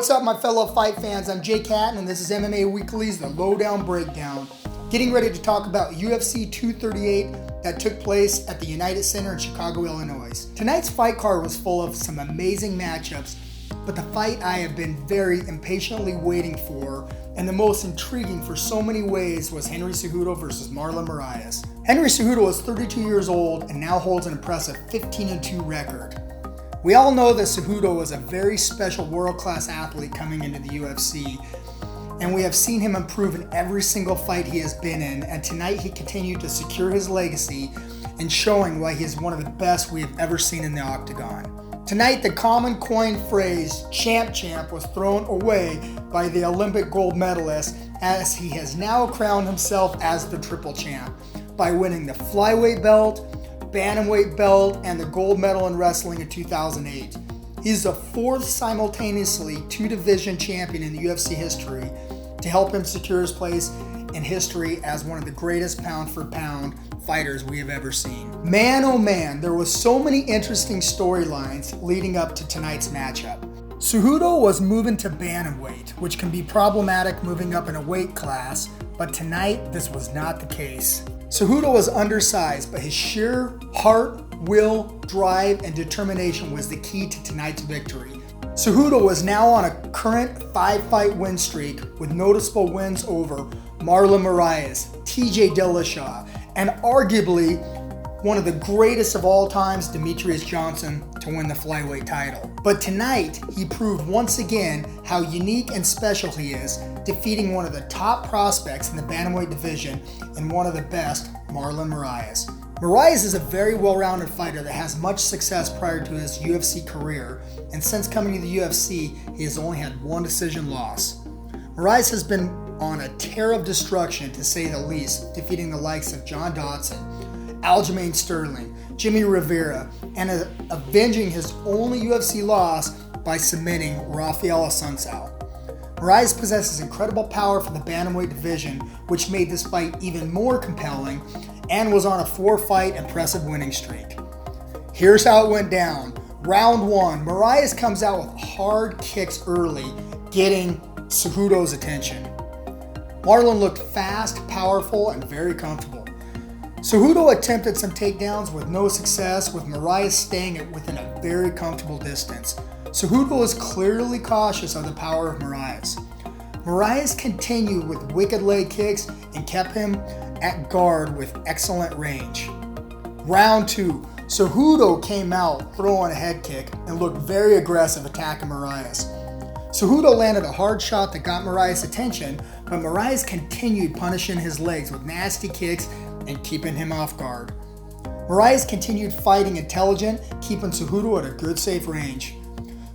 What's up, my fellow fight fans? I'm Jake Hattan, and this is MMA Weekly's The Lowdown Breakdown. Getting ready to talk about UFC 238 that took place at the United Center in Chicago, Illinois. Tonight's fight card was full of some amazing matchups, but the fight I have been very impatiently waiting for, and the most intriguing for so many ways, was Henry Cejudo versus Marlon Moraes. Henry Cejudo is 32 years old and now holds an impressive 15-2 record. We all know that Cejudo was a very special world-class athlete coming into the UFC, and we have seen him improve in every single fight he has been in, and tonight he continued to secure his legacy and showing why he is one of the best we have ever seen in the octagon. Tonight, the common coined phrase, champ, was thrown away by the Olympic gold medalist, as he has now crowned himself as the Triple Champ by winning the flyweight belt, bantamweight belt, and the gold medal in wrestling in 2008. He's the fourth simultaneously two-division champion in the UFC history to help him secure his place in history as one of the greatest pound-for-pound fighters we have ever seen. Man, oh man, there was so many interesting storylines leading up to tonight's matchup. Cejudo was moving to bantamweight, which can be problematic moving up in a weight class, but tonight this was not the case. Cejudo was undersized, but his sheer heart, will, drive, and determination was the key to tonight's victory. Cejudo was now on a current 5-fight win streak with noticeable wins over Marlon Moraes, TJ Dillashaw, and arguably one of the greatest of all times, Demetrius Johnson, to win the flyweight title. But tonight, he proved once again how unique and special he is, defeating one of the top prospects in the bantamweight division and one of the best, Marlon Moraes. Moraes is a very well-rounded fighter that has much success prior to his UFC career, and since coming to the UFC, he has only had one decision loss. Moraes has been on a tear of destruction, to say the least, defeating the likes of John Dodson, Aljamain Sterling, Jimmy Rivera, and avenging his only UFC loss by submitting Rafael Assunção. Moraes possesses incredible power for the bantamweight division, which made this fight even more compelling, and was on a 4-fight impressive winning streak. Here's how it went down. Round 1, Moraes comes out with hard kicks early, getting Cejudo's attention. Marlon looked fast, powerful, and very comfortable. Cejudo attempted some takedowns with no success, with Moraes staying within a very comfortable distance. Cejudo was clearly cautious of the power of Moraes. Moraes continued with wicked leg kicks and kept him at guard with excellent range. Round 2, Cejudo came out throwing a head kick and looked very aggressive attacking Moraes. Cejudo landed a hard shot that got Moraes' attention, but Moraes continued punishing his legs with nasty kicks and keeping him off guard. Moraes continued fighting intelligent, keeping Cejudo at a good safe range.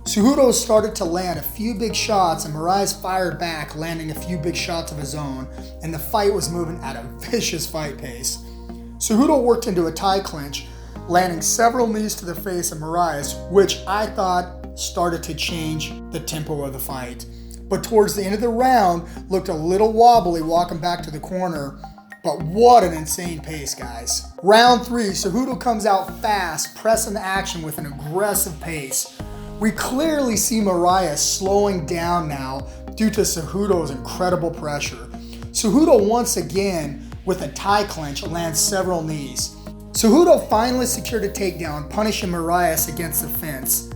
Cejudo started to land a few big shots, and Moraes fired back, landing a few big shots of his own, and the fight was moving at a vicious fight pace. Cejudo worked into a tie clinch, landing several knees to the face of Moraes, which I thought started to change the tempo of the fight. But towards the end of the round, looked a little wobbly walking back to the corner, but what an insane pace, guys. Round 3, Cejudo comes out fast, pressing the action with an aggressive pace. We clearly see Moraes slowing down now due to Cejudo's incredible pressure. Cejudo once again, with a tie clinch, lands several knees. Cejudo finally secured a takedown, punishing Moraes against the fence,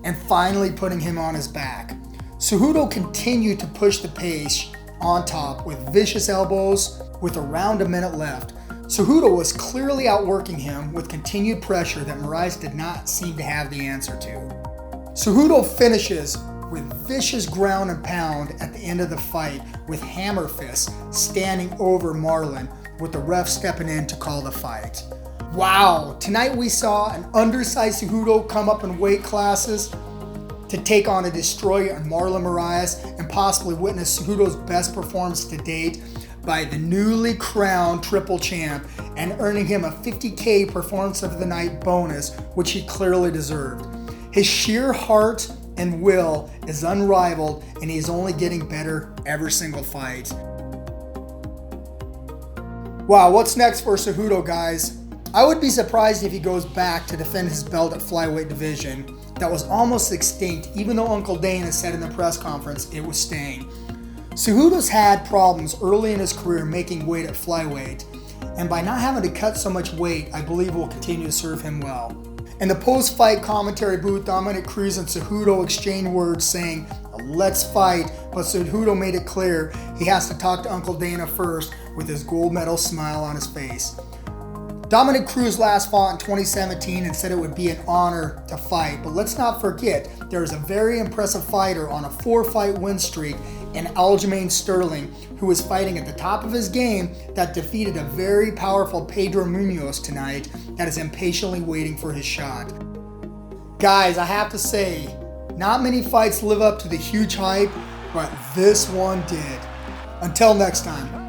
and finally putting him on his back. Cejudo continued to push the pace on top with vicious elbows with around a minute left. Cejudo was clearly outworking him with continued pressure that Moraes did not seem to have the answer to. Cejudo finishes with vicious ground and pound at the end of the fight, with hammer fists standing over Marlon, with the ref stepping in to call the fight. Wow, tonight we saw an undersized Cejudo come up in weight classes to take on a destroyer in Marlon Moraes, and possibly witness Cejudo's best performance to date by the newly crowned Triple Champ, and earning him a $50K Performance of the Night bonus, which he clearly deserved. His sheer heart and will is unrivaled, and he's only getting better every single fight. Wow, what's next for Cejudo, guys? I would be surprised if he goes back to defend his belt at flyweight division that was almost extinct, even though Uncle Dana said in the press conference it was staying. Cejudo's had problems early in his career making weight at flyweight, and by not having to cut so much weight, I believe will continue to serve him well. In the post-fight commentary booth, Dominick Cruz and Cejudo exchanged words saying, "Let's fight," but Cejudo made it clear he has to talk to Uncle Dana first with his gold medal smile on his face. Dominick Cruz last fought in 2017 and said it would be an honor to fight, but let's not forget there is a very impressive fighter on a 4-fight win streak in Aljamain Sterling, who is fighting at the top of his game, that defeated a very powerful Pedro Munoz tonight that is impatiently waiting for his shot. Guys, I have to say, not many fights live up to the huge hype, but this one did. Until next time.